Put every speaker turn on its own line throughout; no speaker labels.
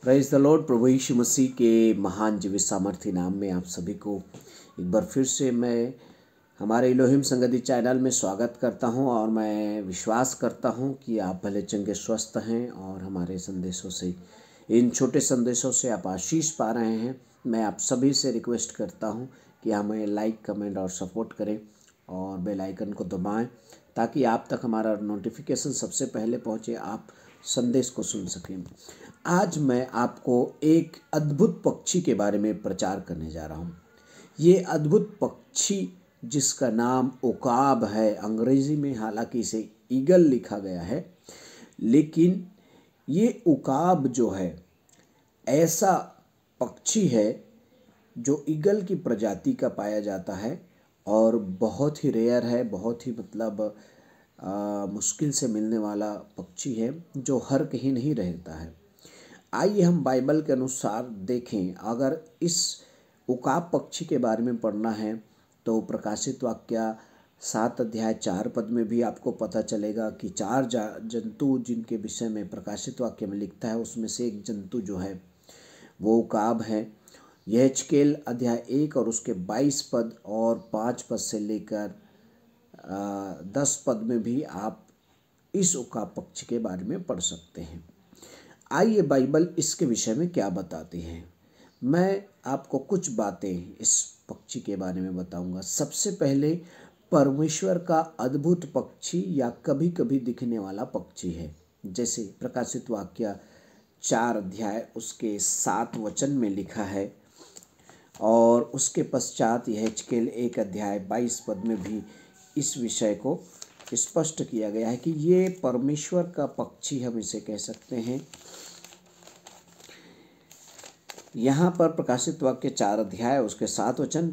Praise the lord. प्रभु यीशु मसीह के महान जीवित सामर्थ्य नाम में आप सभी को एक बार फिर से मैं हमारे इलोहिम संगति चैनल में स्वागत करता हूं और मैं विश्वास करता हूं कि आप भले चंगे स्वस्थ हैं और हमारे संदेशों से, इन छोटे संदेशों से आप आशीष पा रहे हैं। मैं आप सभी से रिक्वेस्ट करता हूं कि हमें लाइक, कमेंट और सपोर्ट करें और बेल आइकन को दबाएं ताकि आप तक हमारा नोटिफिकेशन सबसे पहले पहुंचे, आप संदेश को सुन सकें। आज मैं आपको एक अद्भुत पक्षी के बारे में प्रचार करने जा रहा हूँ। ये अद्भुत पक्षी जिसका नाम उकाब है, अंग्रेजी में हालांकि इसे ईगल लिखा गया है, लेकिन ये उकाब जो है ऐसा पक्षी है जो ईगल की प्रजाति का पाया जाता है और बहुत ही रेयर है, बहुत ही मुश्किल से मिलने वाला पक्षी है जो हर कहीं नहीं रहता है। आइए हम बाइबल के अनुसार देखें। अगर इस उकाब पक्षी के बारे में पढ़ना है तो प्रकाशित वाक्य 7 अध्याय 4 पद में भी आपको पता चलेगा कि 4 जंतु जिनके विषय में प्रकाशित वाक्य में लिखता है, उसमें से एक जंतु जो है वो उकाब है। यहेजकेल अध्याय 1 और उसके 22 पद और 5 पद से लेकर 10 पद में भी आप इस उकाब पक्षी के बारे में पढ़ सकते हैं। आइए बाइबल इसके विषय में क्या बताती है। मैं आपको कुछ बातें इस पक्षी के बारे में बताऊंगा। सबसे पहले परमेश्वर का अद्भुत पक्षी या कभी कभी दिखने वाला पक्षी है, जैसे प्रकाशित वाक्य 4 अध्याय उसके 7 वचन में लिखा है और उसके पश्चात यहेजकेल 1 अध्याय 22 पद में भी इस विषय को स्पष्ट किया गया है कि ये परमेश्वर का पक्षी हम इसे कह सकते हैं। यहाँ पर प्रकाशित वाक्य 4 अध्याय उसके 7 वचन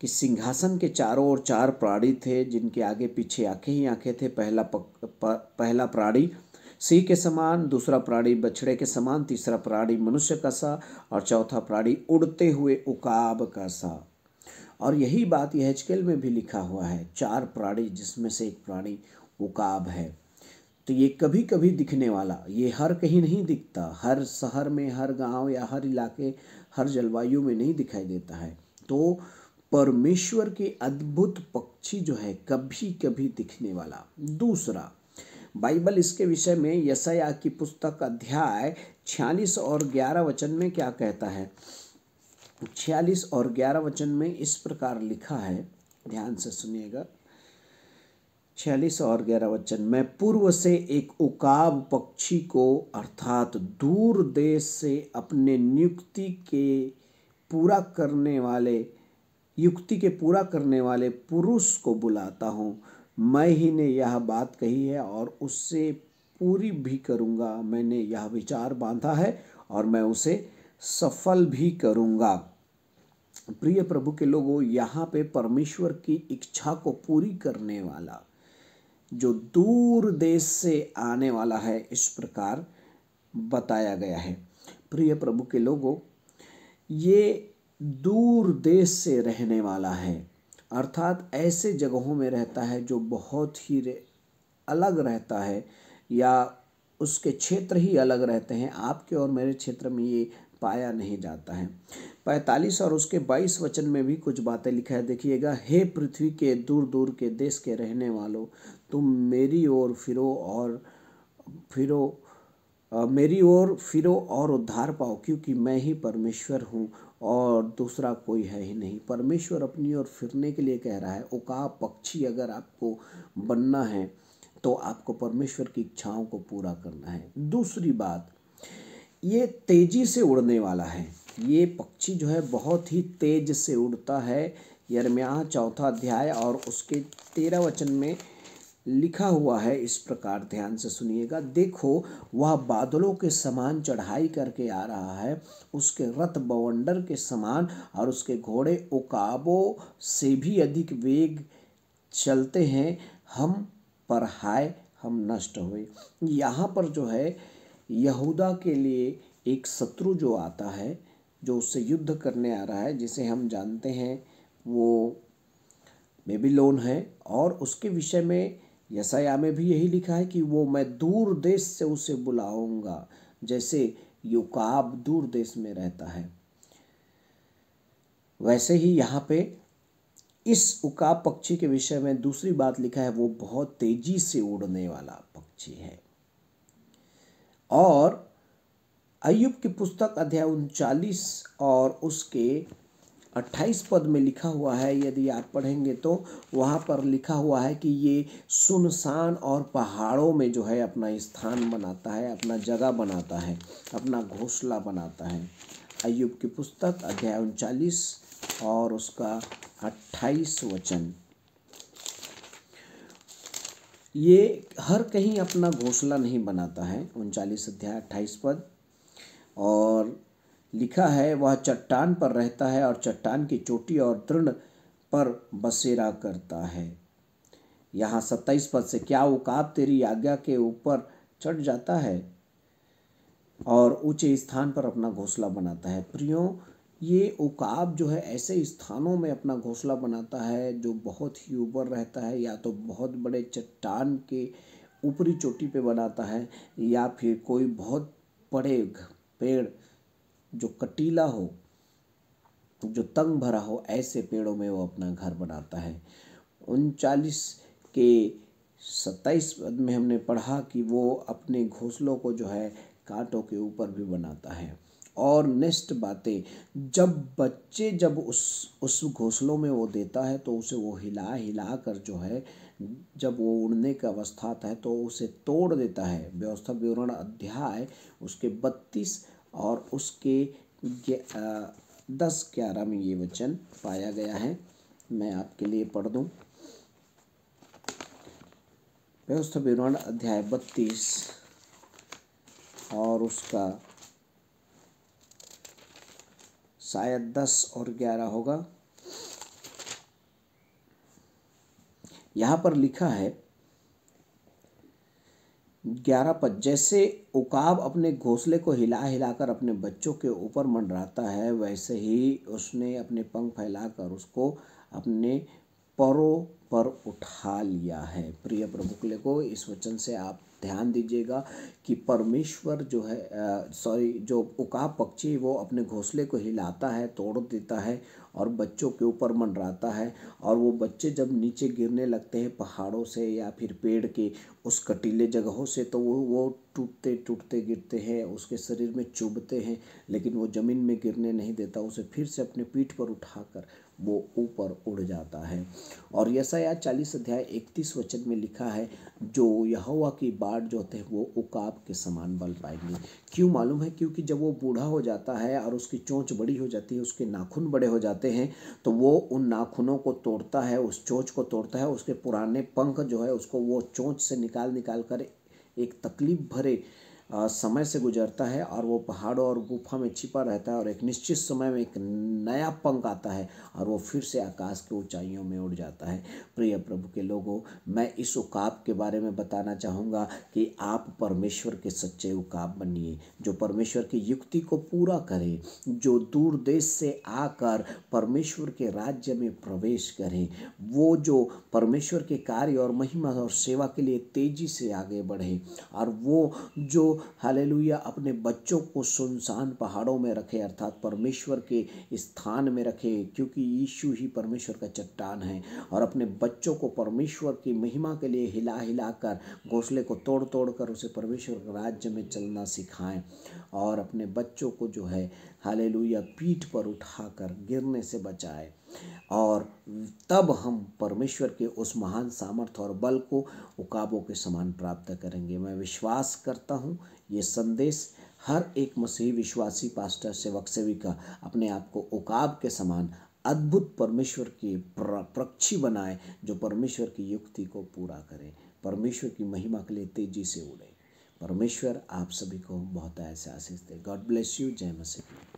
कि सिंहासन के चारों ओर 4 प्राणी थे जिनके आगे पीछे आंखें ही आंखें थे। पहला प्राणी सिंह के समान, दूसरा प्राणी बछड़े के समान, तीसरा प्राणी मनुष्य का सा और चौथा प्राणी उड़ते हुए उकाब का सा। और यही बात यहेजकेल में भी लिखा हुआ है, 4 प्राणी जिसमें से एक प्राणी उकाब है। तो ये कभी कभी दिखने वाला, ये हर कहीं नहीं दिखता, हर शहर में, हर गांव या हर इलाके, हर जलवायु में नहीं दिखाई देता है। तो परमेश्वर के अद्भुत पक्षी जो है कभी कभी दिखने वाला। दूसरा, बाइबल इसके विषय में यशायाह की पुस्तक अध्याय 46 और 11 वचन में क्या कहता है। 46 और 11 वचन में इस प्रकार लिखा है, ध्यान से सुनिएगा। 46 और 11 वचन, मैं पूर्व से एक उकाब पक्षी को अर्थात दूर देश से अपने युक्ति के पूरा करने वाले पुरुष को बुलाता हूँ। मैं ही ने यह बात कही है और उससे पूरी भी करूँगा। मैंने यह विचार बांधा है और मैं उसे सफल भी करूँगा। प्रिय प्रभु के लोगों, यहाँ पे परमेश्वर की इच्छा को पूरी करने वाला जो दूर देश से आने वाला है, इस प्रकार बताया गया है। प्रिय प्रभु के लोगों, ये दूर देश से रहने वाला है, अर्थात ऐसे जगहों में रहता है जो बहुत ही अलग रहता है या उसके क्षेत्र ही अलग रहते हैं। आपके और मेरे क्षेत्र में ये पाया नहीं जाता है। 45 और उसके 22 वचन में भी कुछ बातें लिखा है, देखिएगा। हे पृथ्वी के दूर दूर के देश के रहने वालों, तुम मेरी ओर फिरो और उद्धार पाओ, क्योंकि मैं ही परमेश्वर हूँ और दूसरा कोई है ही नहीं। परमेश्वर अपनी ओर फिरने के लिए कह रहा है। उकाब पक्षी अगर आपको बनना है तो आपको परमेश्वर की इच्छाओं को पूरा करना है। दूसरी बात, ये तेजी से उड़ने वाला है। ये पक्षी जो है बहुत ही तेज से उड़ता है। यिर्मयाह 4 अध्याय और उसके 13 वचन में लिखा हुआ है इस प्रकार, ध्यान से सुनिएगा। देखो, वह बादलों के समान चढ़ाई करके आ रहा है, उसके रथ बवंडर के समान और उसके घोड़े उकाबों से भी अधिक वेग चलते हैं। हम पर हाय, हम नष्ट हुए। यहाँ पर जो है यहूदा के लिए एक शत्रु जो आता है, जो उससे युद्ध करने आ रहा है, जिसे हम जानते हैं वो बेबीलोन है। और उसके विषय में यशायाह में भी यही लिखा है कि वो मैं दूर देश से उसे बुलाऊंगा। जैसे ये उकाब दूर देश में रहता है। वैसे ही यहाँ पे इस उकाब पक्षी के विषय में दूसरी बात लिखा है, वो बहुत तेजी से उड़ने वाला पक्षी है। और अय्यूब की पुस्तक अध्याय 39 और उसके 28 पद में लिखा हुआ है, यदि आप पढ़ेंगे तो वहाँ पर लिखा हुआ है कि ये सुनसान और पहाड़ों में जो है अपना स्थान बनाता है, अपना जगह बनाता है, अपना घोंसला बनाता है। अय्यूब की पुस्तक अध्याय 39 और उसका 28 वचन। ये हर कहीं अपना घोंसला नहीं बनाता है। 39 अध्याय 28 पद, और लिखा है वह चट्टान पर रहता है और चट्टान की चोटी और तृण पर बसेरा करता है। यहाँ 27 पद से, क्या उकाब तेरी आज्ञा के ऊपर चढ़ जाता है और ऊंचे स्थान पर अपना घोंसला बनाता है। प्रियो, ये उकाब जो है ऐसे स्थानों में अपना घोंसला बनाता है जो बहुत ही ऊपर रहता है, या तो बहुत बड़े चट्टान के ऊपरी चोटी पे बनाता है, या फिर कोई बहुत बड़े पेड़ जो कटीला हो, जो तंग भरा हो, ऐसे पेड़ों में वो अपना घर बनाता है। 39 के 27 पद में हमने पढ़ा कि वो अपने घोंसलों को जो है कांटों के ऊपर भी बनाता है। और नेक्स्ट बातें, जब उस घोंसलों में वो देता है तो उसे वो हिला हिला कर जो है, जब वो उड़ने का अवस्था आता है तो उसे तोड़ देता है। व्यवस्था विवरण अध्याय उसके 32 और उसके 10-11 में ये वचन पाया गया है। मैं आपके लिए पढ़ दूं। व्यवस्था विवरण अध्याय 32 और उसका शायद 10 और 11 होगा। यहाँ पर लिखा है 11 पद, जैसे उकाब अपने घोंसले को हिला हिलाकर अपने बच्चों के ऊपर मंडराता है, वैसे ही उसने अपने पंख फैलाकर उसको अपने परों पर उठा लिया है। प्रिय प्रभु के लोगों, इस वचन से आप ध्यान दीजिएगा कि परमेश्वर जो है जो उकाब पक्षी वो अपने घोंसले को हिलाता है, तोड़ देता है और बच्चों के ऊपर मंडराता है। और वो बच्चे जब नीचे गिरने लगते हैं पहाड़ों से या फिर पेड़ के उस कटीले जगहों से, तो वो टूटते टूटते गिरते हैं, उसके शरीर में चुभते हैं, लेकिन वो ज़मीन में गिरने नहीं देता, उसे फिर से अपने पीठ पर उठाकर वो ऊपर उड़ जाता है। और यशायाह 40 अध्याय 31 वचन में लिखा है, जो यहोवा की बाट जो होते हैं वो उकाब के समान बल पाएंगे। क्यों मालूम है? क्योंकि जब वो बूढ़ा हो जाता है और उसकी चोंच बड़ी हो जाती है, उसके नाखून बड़े हो जाते हैं, तो वो उन नाखूनों को तोड़ता है, उस चोंच को तोड़ता है, उसके पुराने पंख जो है उसको वो चोंच से निकाल कर एक तकलीफ भरे समय से गुजरता है, और वो पहाड़ों और गुफा में छिपा रहता है, और एक निश्चित समय में एक नया पंख आता है और वो फिर से आकाश की ऊंचाइयों में उड़ जाता है। प्रिय प्रभु के लोगों, मैं इस उकाब के बारे में बताना चाहूँगा कि आप परमेश्वर के सच्चे उकाब बनिए, जो परमेश्वर की युक्ति को पूरा करे, जो दूर देश से आकर परमेश्वर के राज्य में प्रवेश करें, वो जो परमेश्वर के कार्य और महिमा और सेवा के लिए तेजी से आगे बढ़े, और वो जो हालेलुया अपने बच्चों को सुनसान पहाड़ों में रखे, अर्थात परमेश्वर के स्थान में रखे, क्योंकि यीशु ही परमेश्वर का चट्टान है, और अपने बच्चों को परमेश्वर की महिमा के लिए हिला हिला कर, घोंसले को तोड़ तोड़ कर उसे परमेश्वर के राज्य में चलना सिखाएं, और अपने बच्चों को जो है हालेलुया पीठ पर उठाकर गिरने से बचाए, और तब हम परमेश्वर के उस महान सामर्थ्य और बल को उकाबों के समान प्राप्त करेंगे। मैं विश्वास करता हूँ ये संदेश हर एक मसीही विश्वासी पास्टर सेवक सेविका अपने आप को उकाब के समान अद्भुत परमेश्वर की पक्षी बनाए, जो परमेश्वर की युक्ति को पूरा करे, परमेश्वर की महिमा के लिए तेजी से उड़े। परमेश्वर आप सभी को बहुत ऐसे आशीष दे। God bless you. जय मसीह।